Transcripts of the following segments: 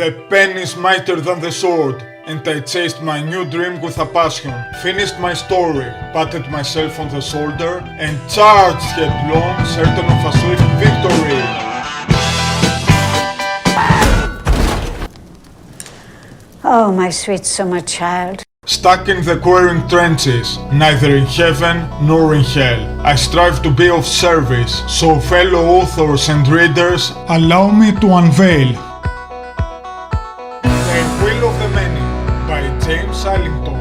The pen is mightier than the sword, and I chased my new dream with a passion. Finished my story, patted myself on the shoulder, and charged headlong, certain of a swift victory. Oh, my sweet summer child. Stuck in the quarrying trenches, neither in heaven nor in hell, I strive to be of service, so fellow authors and readers, allow me to unveil The Will of the Many by Jame Islington.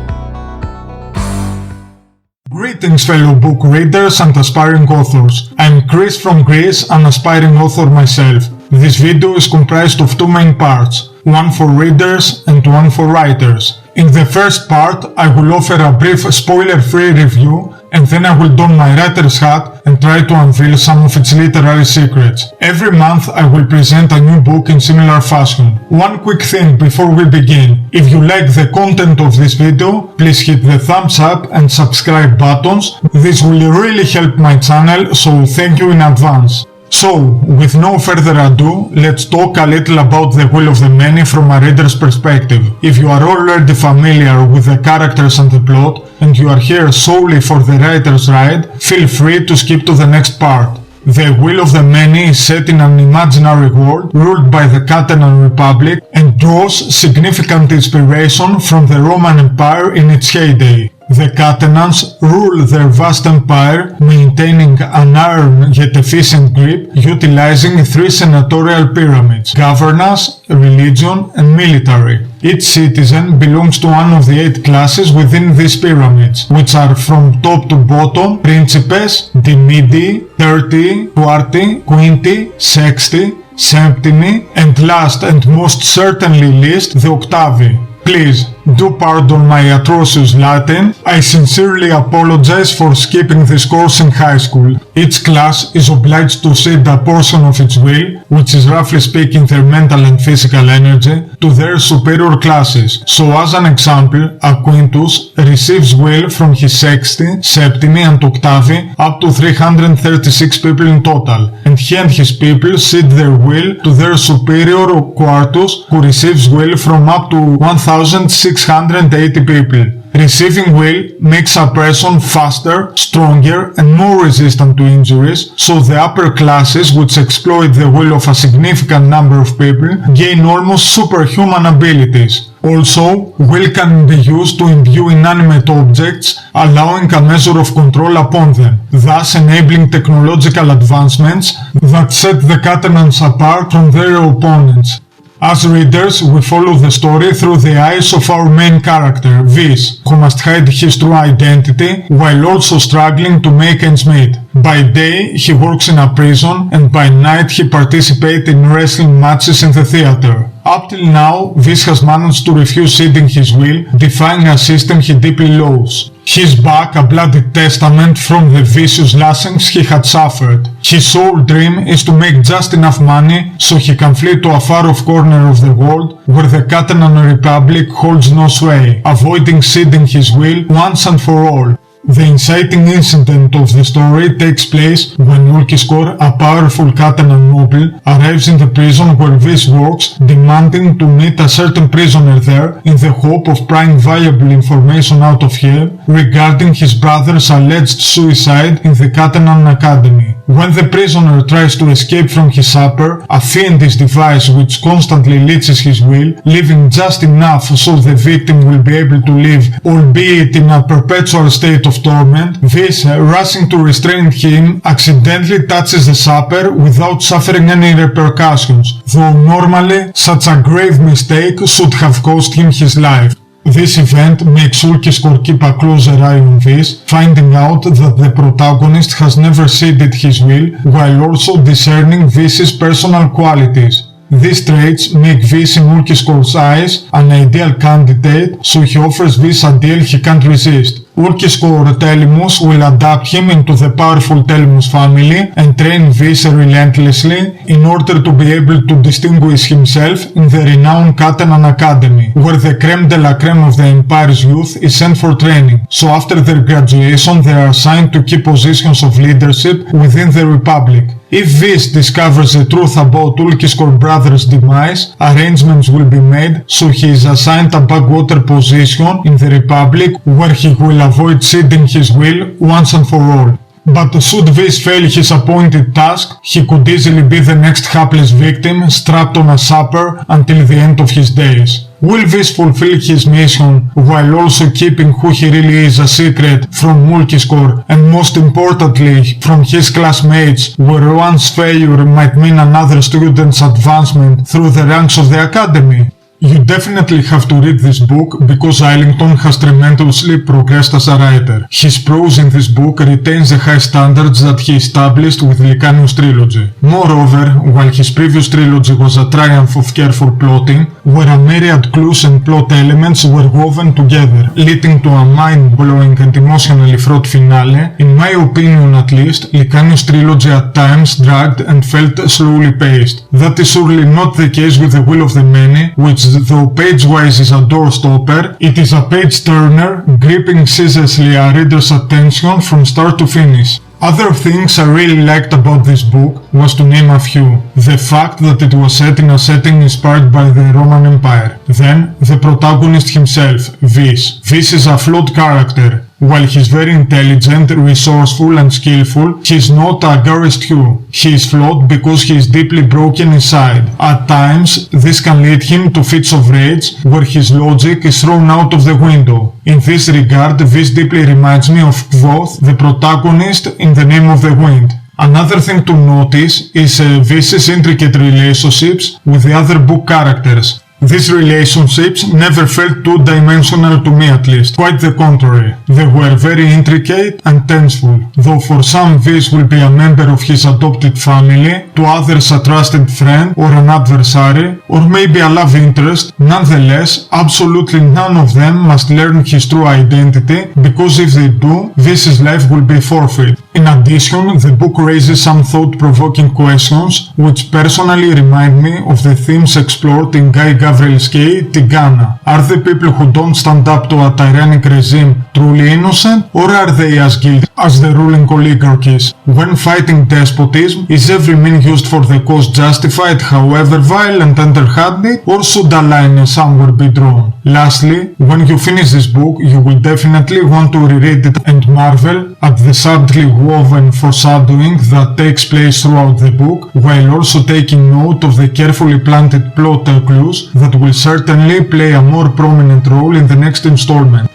Greetings fellow book readers and aspiring authors. I'm Chris from Greece, an aspiring author myself. This video is comprised of two main parts, one for readers and one for writers. In the first part, I will offer a brief spoiler-free review, and then I will don my writer's hat and try to unveil some of its literary secrets. Every month I will present a new book in similar fashion. One quick thing before we begin. If you like the content of this video, please hit the thumbs up and subscribe buttons. This will really help my channel, so thank you in advance. So, with no further ado, let's talk a little about The Will of the Many from a reader's perspective. If you are already familiar with the characters and the plot, and you are here solely for the writer's ride, feel free to skip to the next part. The Will of the Many is set in an imaginary world ruled by the Catalan Republic and draws significant inspiration from the Roman Empire in its heyday. The Catalans rule their vast empire, maintaining an iron yet efficient grip, utilizing three senatorial pyramids: governance, religion, and military. Each citizen belongs to one of the 8 classes within these pyramids, which are from top to bottom: Principes, Dimidi, Tertii, Quarti, Quinti, Sexti, Septimi, and last and most certainly least, the Octavi. Please, do pardon my atrocious Latin. I sincerely apologize for skipping this course in high school. Each class is obliged to cede a portion of its will, which is roughly speaking their mental and physical energy, to their superior classes. So as an example, a Quintus receives will from his Sexti, Septimi and Octavi up to 336 people in total, and he and his people cede their will to their superior Quartus, who receives will from up to 1,680 people. Receiving will makes a person faster, stronger, and more resistant to injuries, so the upper classes, which exploit the will of a significant number of people, gain almost superhuman abilities. Also, will can be used to imbue inanimate objects, allowing a measure of control upon them, thus enabling technological advancements that set the Catalans apart from their opponents. As readers, we follow the story through the eyes of our main character, Vis, who must hide his true identity while also struggling to make ends meet. By day, he works in a prison, and by night he participates in wrestling matches in the theater. Up till now, Vis has managed to refuse ceding his will, defying a system he deeply loathes. His back a bloody testament from the vicious lashings he had suffered. His sole dream is to make just enough money so he can flee to a far-off corner of the world where the Catalan Republic holds no sway, avoiding ceding his will once and for all. The inciting incident of the story takes place when Ulkiskor, a powerful Catalan noble, arrives in the prison where Vis works, demanding to meet a certain prisoner there in the hope of prying valuable information out of him regarding his brother's alleged suicide in the Catalan Academy. When the prisoner tries to escape from his supper, a fiendish device which constantly leeches his will, leaving just enough so the victim will be able to live, albeit in a perpetual state of torment, Vis, rushing to restrain him, accidentally touches the supper without suffering any repercussions, though normally such a grave mistake should have cost him his life. This event makes Ulkiskor keep a closer eye on Vis, finding out that the protagonist has never ceded his will, while also discerning Vis's personal qualities. These traits make Vis in Ulkiskor's eyes an ideal candidate, so he offers Vis a deal he can't resist. Ulkiskor Telemus will adapt him into the powerful Telemus family and train Vis relentlessly in order to be able to distinguish himself in the renowned Catalan Academy, where the creme de la creme of the empire's youth is sent for training. So after their graduation they are assigned to key positions of leadership within the Republic. If Vis discovers the truth about Ulkiskor brothers' demise, arrangements will be made so he is assigned a backwater position in the Republic where he will avoid ceding his will once and for all. But should Vis fail his appointed task, he could easily be the next hapless victim strapped on a sapper until the end of his days. Will Vis fulfill his mission while also keeping who he really is a secret from Mulkiskor and most importantly from his classmates, where one's failure might mean another student's advancement through the ranks of the academy? You definitely have to read this book because Islington has tremendously progressed as a writer. His prose in this book retains the high standards that he established with Licanius trilogy. Moreover, while his previous trilogy was a triumph of careful plotting, where a myriad clues and plot elements were woven together, leading to a mind-blowing and emotionally fraught finale, in my opinion at least, Licanius trilogy at times dragged and felt slowly paced. That is surely not the case with The Will of the Many, which though page-wise is a door-stopper, it is a page-turner, gripping ceaselessly a reader's attention from start to finish. Other things I really liked about this book was to name a few. The fact that it was set in a setting inspired by the Roman Empire. Then, the protagonist himself, Vis. Vis is a flawed character. While he's very intelligent, resourceful and skillful, he's not a garist Hugh. He is flawed because he is deeply broken inside. At times, this can lead him to fits of rage, where his logic is thrown out of the window. In this regard, Vis deeply reminds me of Quoth, the protagonist in The Name of the Wind. Another thing to notice is Vis's intricate relationships with the other book characters. These relationships never felt two-dimensional to me at least, quite the contrary. They were very intricate and tenseful, though for some Vis will be a member of his adopted family, to others a trusted friend or an adversary, or maybe a love interest. Nonetheless, absolutely none of them must learn his true identity, because if they do, Vis's life will be forfeit. In addition, the book raises some thought-provoking questions, which personally remind me of the themes explored in Guy Gavril's Tigana. Are the people who don't stand up to a tyrannic regime truly innocent, or are they as guilty as the ruling oligarchies? When fighting despotism, is every means used for the cause justified, however vile and underhanded, or should a line somewhere be drawn? Lastly, when you finish this book, you will definitely want to reread it and marvel at the subtly woven foreshadowing that takes place throughout the book, while also taking note of the carefully planted plot clues that will certainly play a more prominent role in the next installment.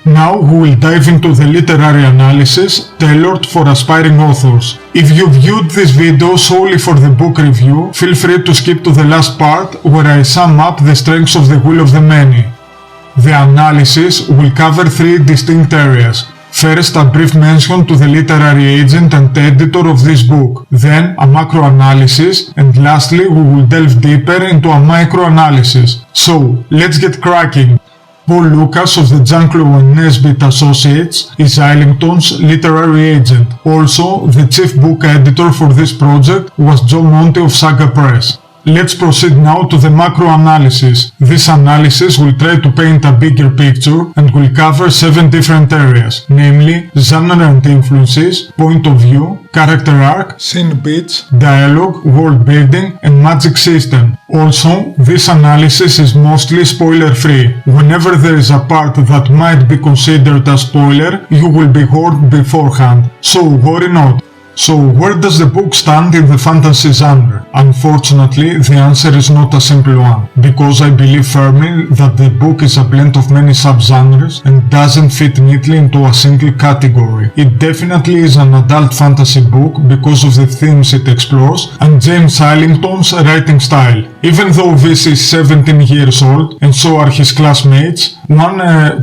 Now we will dive into the literary analysis tailored for aspiring authors. If you viewed this video solely for the book review, feel free to skip to the last part where I sum up the strengths of The Will of the Many. The analysis will cover three distinct areas. First, a brief mention to the literary agent and editor of this book, then a macro-analysis, and lastly we will delve deeper into a micro-analysis. So, let's get cracking! Paul Lucas of the Janklow and Nesbitt Associates is Islington's literary agent. Also, the chief book editor for this project was Joe Monte of Saga Press. Let's proceed now to the macro-analysis. This analysis will try to paint a bigger picture and will cover 7 different areas, namely genre and influences, point of view, character arc, scene beats, dialogue, world building, and magic system. Also, this analysis is mostly spoiler-free. Whenever there is a part that might be considered a spoiler, you will be warned beforehand, so worry not. So where does the book stand in the fantasy genre? Unfortunately, the answer is not a simple one, because I believe firmly that the book is a blend of many subgenres and doesn't fit neatly into a single category. It definitely is an adult fantasy book because of the themes it explores and James Islington's writing style. Even though this is 17 years old, and so are his classmates, one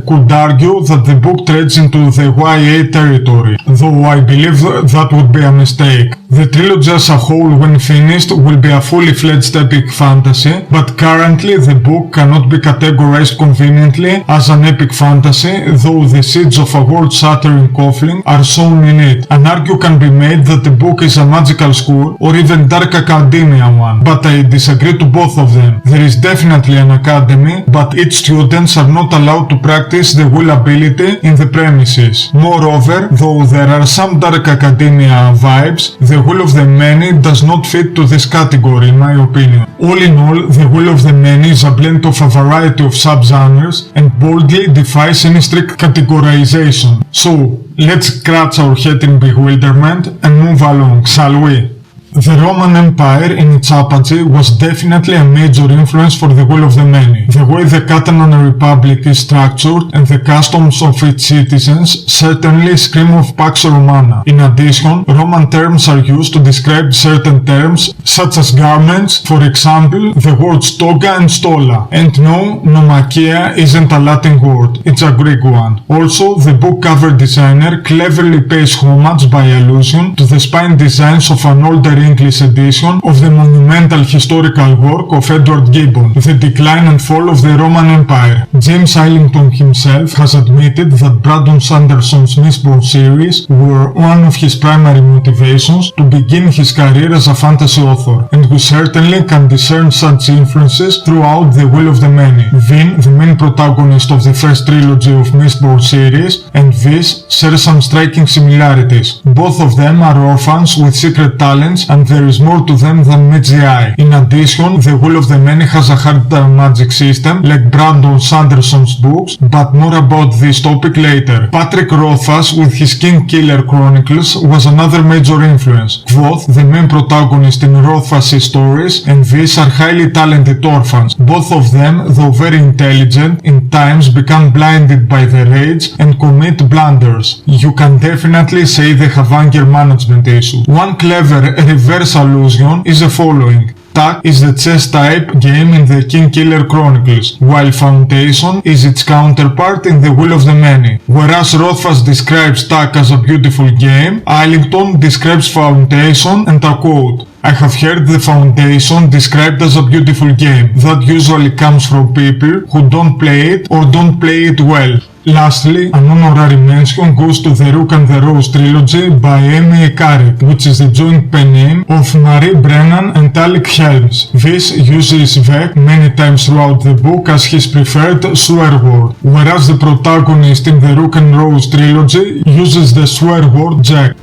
could argue that the book treads into the YA territory, though I believe that would be a mistake. The trilogy as a whole, when finished, will be a fully fledged epic fantasy, but currently the book cannot be categorized conveniently as an epic fantasy, though the seeds of a world-shattering coupling are sown in it. An argument can be made that the book is a magical school or even dark academia one, but I disagree to both of them. There is definitely an academy, but its students are not allowed to practice the will ability in the premises. Moreover, though there are some dark academia vibes, the The Will of the Many does not fit to this category in my opinion. All in all, The Will of the Many is a blend of a variety of subgenres and boldly defies any strict categorization. So, let's scratch our head in bewilderment and move along, shall we? The Roman Empire in its apogee was definitely a major influence for The Will of the Many. The way the Catalan Republic is structured and the customs of its citizens certainly scream of Pax Romana. In addition, Roman terms are used to describe certain terms such as garments, for example, the words toga and stola. And no, nomachia isn't a Latin word, it's a Greek one. Also, the book cover designer cleverly pays homage by allusion to the spine designs of an older English edition of the monumental historical work of Edward Gibbon, The Decline and Fall of the Roman Empire. James Islington himself has admitted that Brandon Sanderson's Mistborn series were one of his primary motivations to begin his career as a fantasy author, and we certainly can discern such influences throughout The Will of the Many. Vin, the main protagonist of the first trilogy of Mistborn series, and Vis share some striking similarities. Both of them are orphans with secret talents, and there is more to them than meets the eye. In addition, The Will of the Many has a hard magic system like Brandon Sanderson's books, but more about this topic later. Patrick Rothfuss with his King Killer Chronicles was another major influence. Quoth, the main protagonist in Rothfuss's stories, and Vis are highly talented orphans. Both of them, though very intelligent, in times become blinded by their rage and commit blunders. You can definitely say they have anger management issues. One clever reverse allusion is the following. Tak is the chess type game in the King Killer Chronicles, while Foundation is its counterpart in The Will of the Many. Whereas Rothfuss describes Tak as a beautiful game, Islington describes Foundation, and I quote, I have heard the Foundation described as a beautiful game. That usually comes from people who don't play it or don't play it well. Lastly, an honorary mention goes to the Rook and the Rose trilogy by M.A. Carrick, which is the joint pen name of Marie Brennan and Alec Helms. This uses Vec many times throughout the book as his preferred swear word, whereas the protagonist in the Rook and Rose trilogy uses the swear word Jack.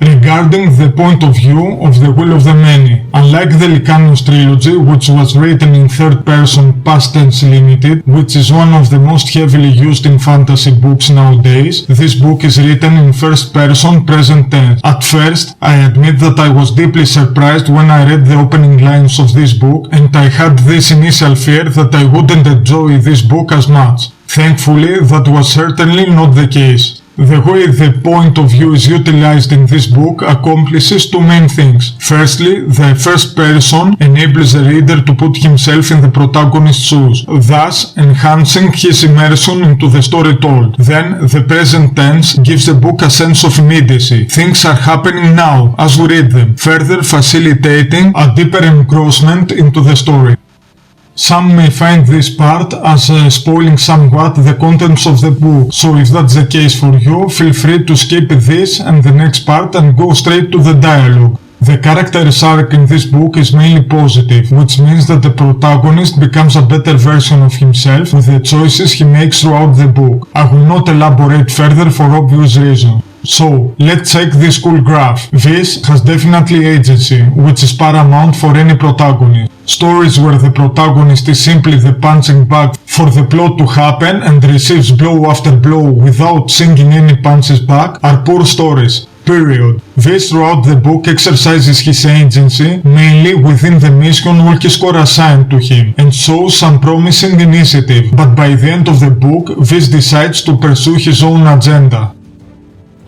Regarding the point of view of The Will of the Many, unlike the Lycanos trilogy, which was written in third person past tense limited, which is one of the most heavily used in fantasy books nowadays, this book is written in first person present tense. At first, I admit that I was deeply surprised when I read the opening lines of this book, and I had this initial fear that I wouldn't enjoy this book as much. Thankfully, that was certainly not the case. The way the point of view is utilized in this book accomplishes two main things. Firstly, the first person enables the reader to put himself in the protagonist's shoes, thus enhancing his immersion into the story told. Then, the present tense gives the book a sense of immediacy. Things are happening now as we read them, further facilitating a deeper engrossment into the story. Some may find this part as spoiling somewhat the contents of the book, so if that's the case for you, feel free to skip this and the next part and go straight to the dialogue. The character's arc in this book is mainly positive, which means that the protagonist becomes a better version of himself with the choices he makes throughout the book. I will not elaborate further for obvious reasons. So, let's check this cool graph. This has definitely agency, which is paramount for any protagonist. Stories where the protagonist is simply the punching bag for the plot to happen and receives blow after blow without singing any punches back are poor stories. Period. This throughout the book exercises his agency, mainly within the mission or his core assigned to him, and shows some promising initiative, but by the end of the book, Viz decides to pursue his own agenda.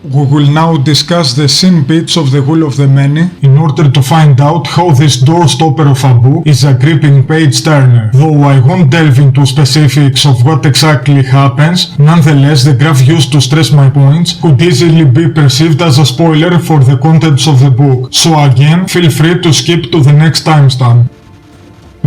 We will now discuss the scene bits of The Will of the Many in order to find out how this doorstopper of a book is a gripping page-turner. Though I won't delve into specifics of what exactly happens, nonetheless the graph used to stress my points could easily be perceived as a spoiler for the contents of the book, so again feel free to skip to the next timestamp.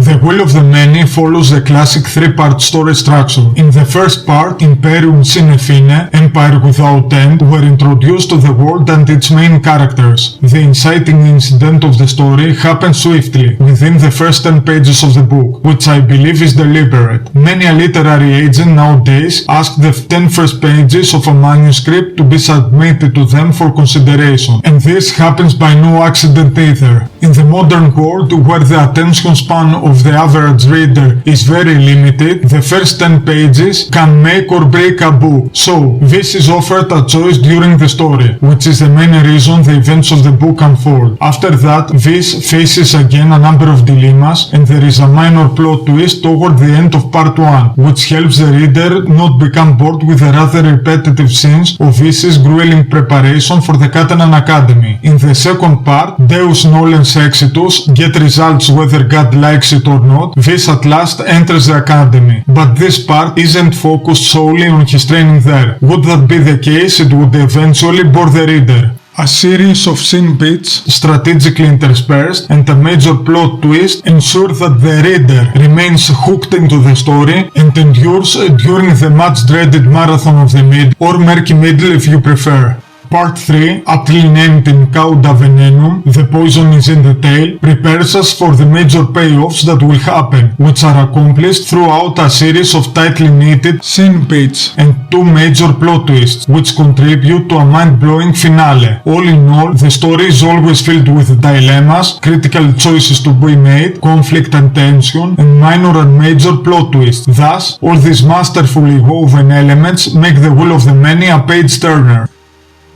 The Will of the Many follows the classic three-part story structure. In the first part, Imperium Sine Fine, Empire Without End, were introduced to the world and its main characters. The inciting incident of the story happens swiftly, within the first 10 pages of the book, which I believe is deliberate. Many a literary agent nowadays ask the 10 first pages of a manuscript to be submitted to them for consideration, and this happens by no accident either. In the modern world, where the attention span of the average reader is very limited, the first 10 pages can make or break a book. So, this is offered a choice during the story, which is the main reason the events of the book unfold. After that, this faces again a number of dilemmas, and there is a minor plot twist toward the end of part 1, which helps the reader not become bored with the rather repetitive scenes of Vis's grueling preparation for the Catalan Academy. In the second part, Deus Nolens Exitus, get results whether God likes it or not, Vis at last enters the academy. But this part isn't focused solely on his training there. Would that be the case, it would eventually bore the reader. A series of scene beats, strategically interspersed, and a major plot twist ensure that the reader remains hooked into the story and endures during the much dreaded marathon of the mid, or murky middle if you prefer. Part 3, aptly named in Cauda Venenum, The Poison is in the Tail, prepares us for the major payoffs that will happen, which are accomplished throughout a series of tightly knitted scene beats and 2 major plot twists, which contribute to a mind-blowing finale. All in all, the story is always filled with dilemmas, critical choices to be made, conflict and tension, and minor and major plot twists. Thus, all these masterfully woven elements make The Will of the Many a page-turner.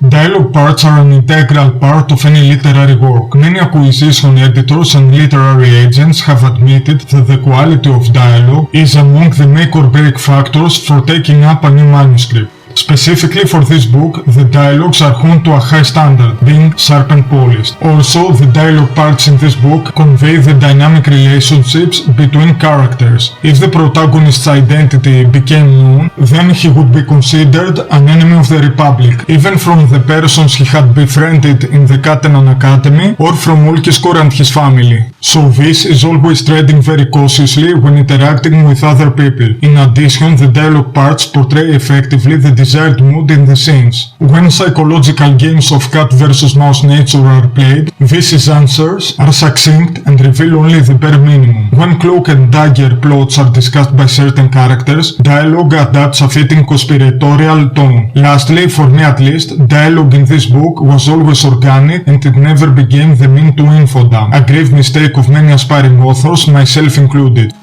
Dialogue parts are an integral part of any literary work. Many acquisition editors and literary agents have admitted that the quality of dialogue is among the make or break factors for taking up a new manuscript. Specifically for this book, the dialogues are honed to a high standard, being sharp and polished. Also, the dialogue parts in this book convey the dynamic relationships between characters. If the protagonist's identity became known, then he would be considered an enemy of the Republic, even from the persons he had befriended in the Catalan Academy or from Ulquiskor and his family. So this is always treading very cautiously when interacting with other people. In addition, the dialogue parts portray effectively the desired mood in the scenes. When psychological games of cat versus mouse nature are played, Vis's answers are succinct and reveal only the bare minimum. When cloak and dagger plots are discussed by certain characters, dialogue adapts a fitting conspiratorial tone. Lastly, for me at least, dialogue in this book was always organic and it never became the mean to infodump, a grave mistake of many aspiring authors, myself included.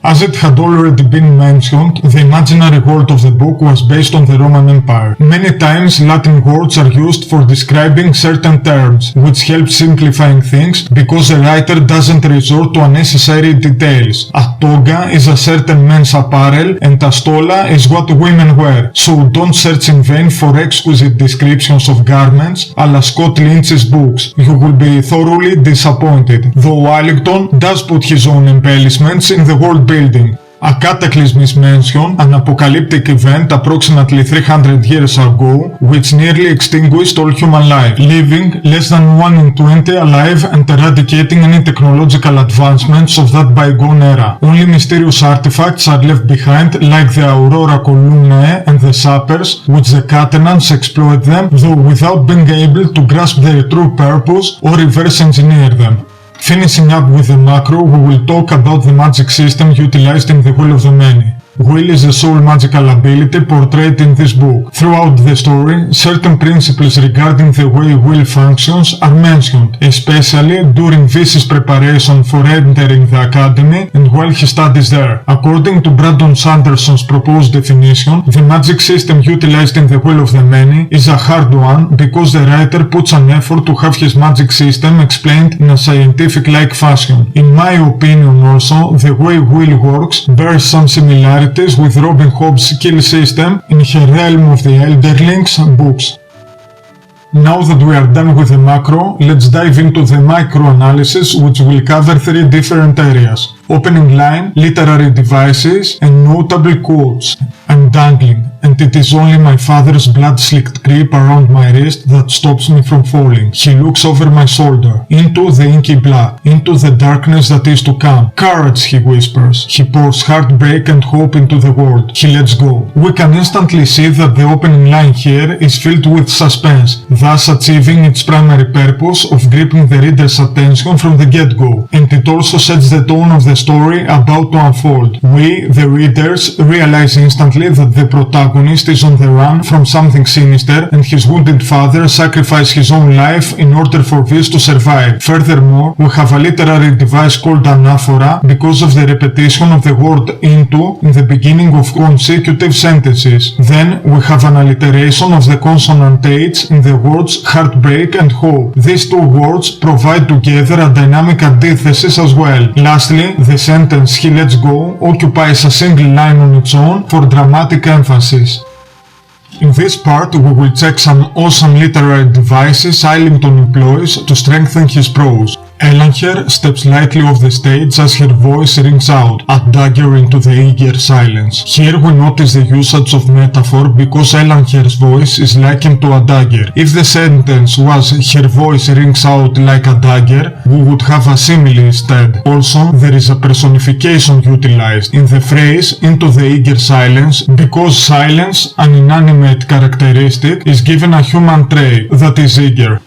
As it had already been mentioned, the imaginary world of the book was based on the Roman Empire. Many times Latin words are used for describing certain terms, which helps simplifying things because the writer doesn't resort to unnecessary details. A toga is a certain men's apparel and a stola is what women wear, so don't search in vain for exquisite descriptions of garments a la Scott Lynch's books. You will be thoroughly disappointed, though Islington does put his own embellishments in the world building. A cataclysm is mentioned, an apocalyptic event approximately 300 years ago, which nearly extinguished all human life, leaving less than 1 in 20 alive and eradicating any technological advancements of that bygone era. Only mysterious artifacts are left behind, like the Aurora Columnae and the Sappers, which the Catalans exploit them, though without being able to grasp their true purpose or reverse engineer them. Finishing up with the macro, we will talk about the magic system utilized in the Will of the Many. Will is the sole magical ability portrayed in this book. Throughout the story, certain principles regarding the way will functions are mentioned, especially during Vis's preparation for entering the academy and while he studies there. According to Brandon Sanderson's proposed definition, the magic system utilized in the Will of the Many is a hard one because the writer puts an effort to have his magic system explained in a scientific-like fashion. In my opinion also, the way will works bears some similarities with Robin Hobb's kill system in her Realm of the Elderlings books. Now that we are done with the macro, let's dive into the microanalysis, which will cover 3 different areas: opening line, literary devices, and notable quotes. I'm dangling. and it is only my father's blood-slicked grip around my wrist that stops me from falling. He looks over my shoulder, into the inky black, into the darkness that is to come. Courage, he whispers. He pours heartbreak and hope into the world. He lets go. We can instantly see that the opening line here is filled with suspense, thus achieving its primary purpose of gripping the reader's attention from the get-go, and it also sets the tone of the story about to unfold. We, the readers, realize instantly that the protagonist is on the run from something sinister, and his wounded father sacrificed his own life in order for this to survive. Furthermore, we have a literary device called anaphora because of the repetition of the word into in the beginning of consecutive sentences. Then we have an alliteration of the consonant H in the words heartbreak and hope. These two words provide together a dynamic antithesis as well. Lastly, the sentence he lets go occupies a single line on its own for dramatic emphasis. In this part, we will check some awesome literary devices Islington employs to strengthen his prose. Elanger steps lightly off the stage as her voice rings out, a dagger into the eager silence. Here we notice the usage of metaphor because Elanger's voice is likened to a dagger. If the sentence was her voice rings out like a dagger, we would have a simile instead. Also, there is a personification utilized in the phrase into the eager silence because silence, an inanimate characteristic, is given a human trait that is eager.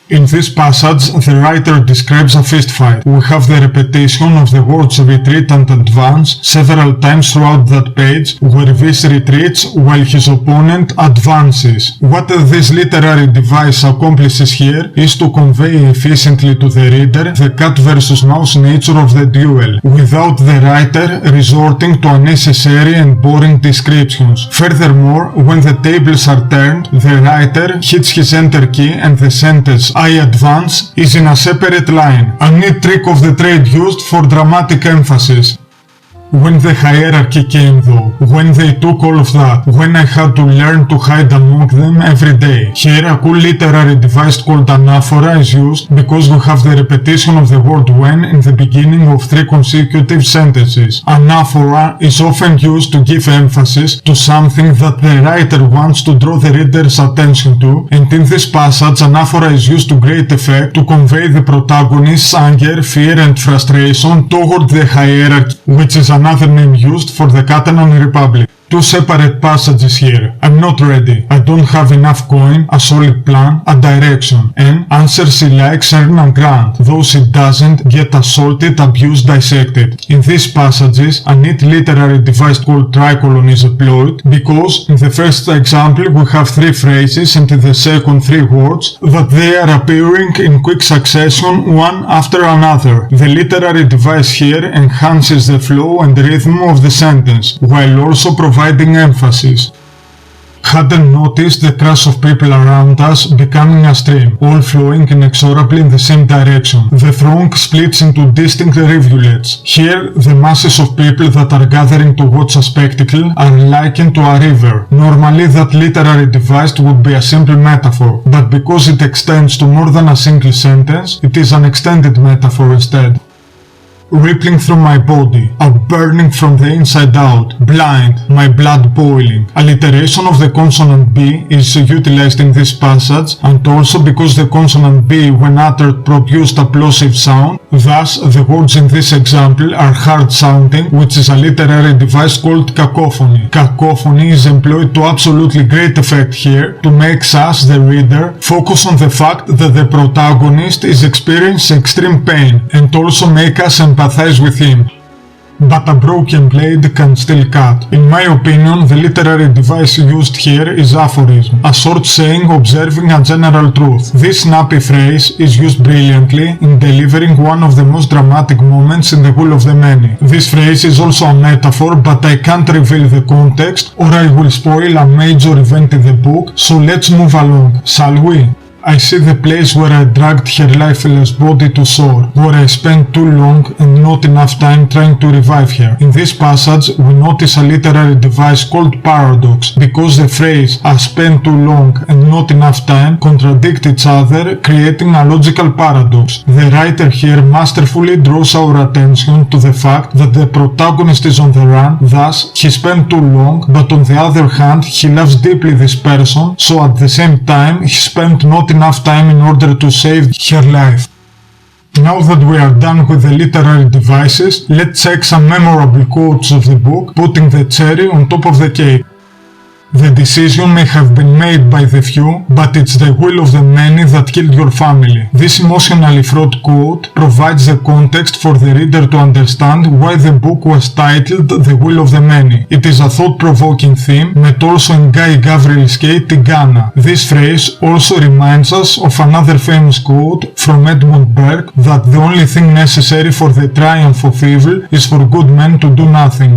In this passage, the writer describes a fistfight. We have the repetition of the words retreat and advance several times throughout that page, where this retreats while his opponent advances. What this literary device accomplishes here is to convey efficiently to the reader the cat versus mouse nature of the duel, without the writer resorting to unnecessary and boring descriptions. Furthermore, when the tables are turned, the writer hits his enter key and the sentence I advance is in a separate line, a neat trick of the trade used for dramatic emphasis. When the hierarchy came though, when they took all of that, when I had to learn to hide among them every day. Here a cool literary device called anaphora is used because we have the repetition of the word when in the beginning of 3 consecutive sentences. Anaphora is often used to give emphasis to something that the writer wants to draw the reader's attention to, and in this passage anaphora is used to great effect to convey the protagonist's anger, fear and frustration toward the hierarchy, which is another name used for the Catalan Republic. 2 separate passages here. I'm not ready. I don't have enough coin, a solid plan, a direction. And answers she likes earn and grant, though she doesn't get assaulted, abused, dissected. In these passages, a neat literary device called tricolon is employed because in the first example we have 3 phrases and in the second 3 words that they are appearing in quick succession one after another. The literary device here enhances the flow and rhythm of the sentence, while also providing emphasis. Hadn't noticed the crush of people around us becoming a stream, all flowing inexorably in the same direction. The throng splits into distinct rivulets. Here, the masses of people that are gathering to watch a spectacle are likened to a river. Normally, that literary device would be a simple metaphor, but because it extends to more than a single sentence, it is an extended metaphor instead. Rippling through my body, a burning from the inside out, blind, my blood boiling. Alliteration of the consonant B is utilized in this passage, and also because the consonant B when uttered produced a plosive sound, thus the words in this example are hard sounding, which is a literary device called cacophony. Cacophony is employed to absolutely great effect here to make us, the reader, focus on the fact that the protagonist is experiencing extreme pain, and also make us empathize with him. But a broken blade can still cut. In my opinion, the literary device used here is aphorism, a short saying observing a general truth. This snappy phrase is used brilliantly in delivering one of the most dramatic moments in The Will of the Many. This phrase is also a metaphor, but I can't reveal the context or I will spoil a major event in the book, so let's move along, shall we? I see the place where I dragged her lifeless body to shore, where I spent too long and not enough time trying to revive her. In this passage, we notice a literary device called paradox, because the phrase "I spent too long and not enough time" contradict each other, creating a logical paradox. The writer here masterfully draws our attention to the fact that the protagonist is on the run, thus he spent too long, but on the other hand he loves deeply this person, so at the same time he spent not enough time in order to save her life. Now that we are done with the literary devices, let's check some memorable quotes of the book, putting the cherry on top of the cake. The decision may have been made by the few, but it's the will of the many that killed your family. This emotionally fraught quote provides the context for the reader to understand why the book was titled The Will of the Many. It is a thought-provoking theme, met also in Guy Gavril's Tigana. This phrase also reminds us of another famous quote from Edmund Burke, that the only thing necessary for the triumph of evil is for good men to do nothing.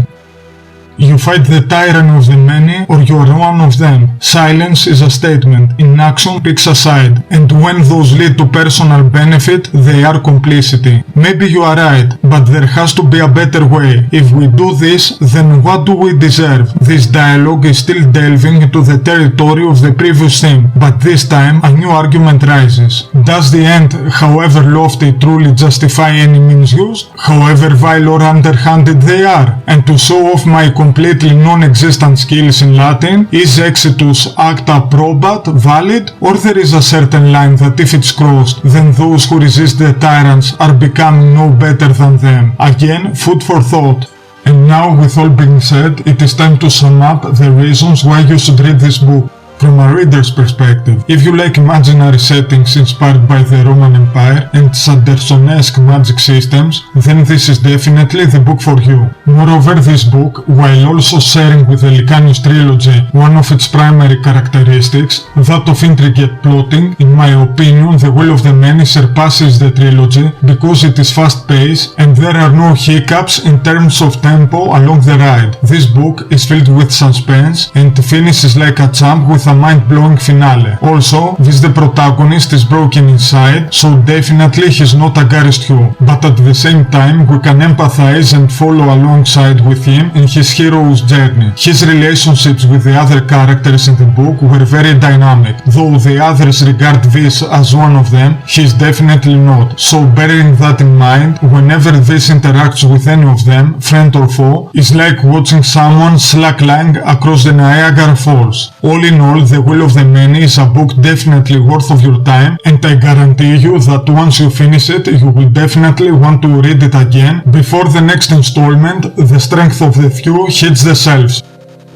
You fight the tyranny of the many, or you are one of them. Silence is a statement, inaction picks a side, and when those lead to personal benefit, they are complicity. Maybe you are right, but there has to be a better way. If we do this, then what do we deserve? This dialogue is still delving into the territory of the previous theme, but this time a new argument rises. Does the end, however lofty, truly justify any means used? However vile or underhanded they are? And to show off my completely non-existent skills in Latin, is exitus acta probat valid, or there is a certain line that if it's crossed, then those who resist the tyrants are becoming no better than them? Again, food for thought. And now, with all being said, it is time to sum up the reasons why you should read this book. From a reader's perspective, if you like imaginary settings inspired by the Roman Empire and Sandersonesque magic systems, then this is definitely the book for you. Moreover, this book, while also sharing with the Licanius trilogy one of its primary characteristics, that of intricate plotting, in my opinion, The Will of the Many surpasses the trilogy because it is fast-paced and there are no hiccups in terms of tempo along the ride. This book is filled with suspense and finishes like a champ with a mind-blowing finale. Also, the protagonist is broken inside, so definitely he's not a Gary Stu, but at the same time we can empathize and follow alongside with him in his hero's journey. His relationships with the other characters in the book were very dynamic, though the others regard this as one of them, he's definitely not, so bearing that in mind, whenever this interacts with any of them, friend or foe, is like watching someone slackline across the Niagara Falls. All in all, The Will of the Many is a book definitely worth of your time, and I guarantee you that once you finish it, you will definitely want to read it again before the next installment, The Strength of the Few, hits the shelves.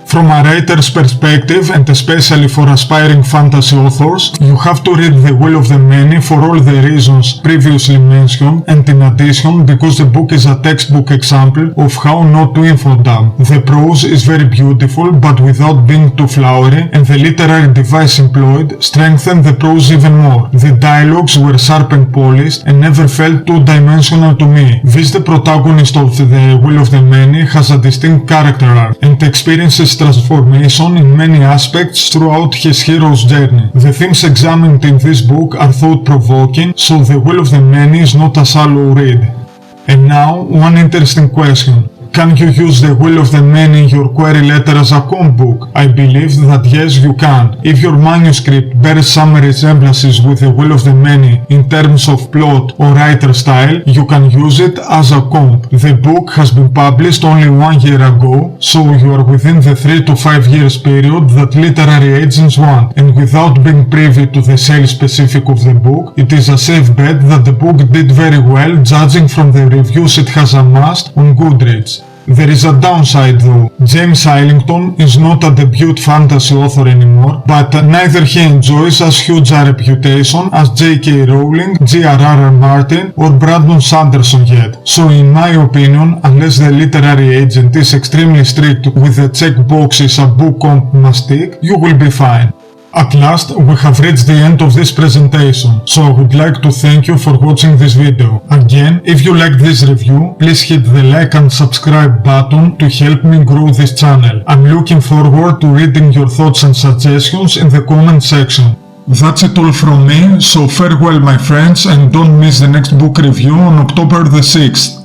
From a writer's perspective, and especially for aspiring fantasy authors, you have to read The Will of the Many for all the reasons previously mentioned, and in addition because the book is a textbook example of how not to infodump. The prose is very beautiful but without being too flowery, and the literary device employed strengthened the prose even more. The dialogues were sharp and polished and never felt two-dimensional to me. The protagonist of The Will of the Many has a distinct character arc and experiences transformation in many aspects throughout his hero's journey. The themes examined in this book are thought-provoking, so The Will of the Many is not a shallow read. And now, one interesting question. Can you use The Will of the Many in your query letter as a comp book? I believe that yes, you can. If your manuscript bears some resemblances with The Will of the Many in terms of plot or writer style, you can use it as a comp. The book has been published only 1 year ago, so you are within the 3 to 5 years period that literary agents want, and without being privy to the sales specific of the book, it is a safe bet that the book did very well judging from the reviews it has amassed on Goodreads. There is a downside though. Jame Islington is not a debut fantasy author anymore, but neither he enjoys as huge a reputation as J.K. Rowling, G.R.R. Martin or Brandon Sanderson yet. So in my opinion, unless the literary agent is extremely strict with the checkboxes a book comp must tick, you will be fine. At last, we have reached the end of this presentation, so I would like to thank you for watching this video. Again, if you liked this review, please hit the like and subscribe button to help me grow this channel. I'm looking forward to reading your thoughts and suggestions in the comment section. That's it all from me, so farewell my friends and don't miss the next book review on October the 6th.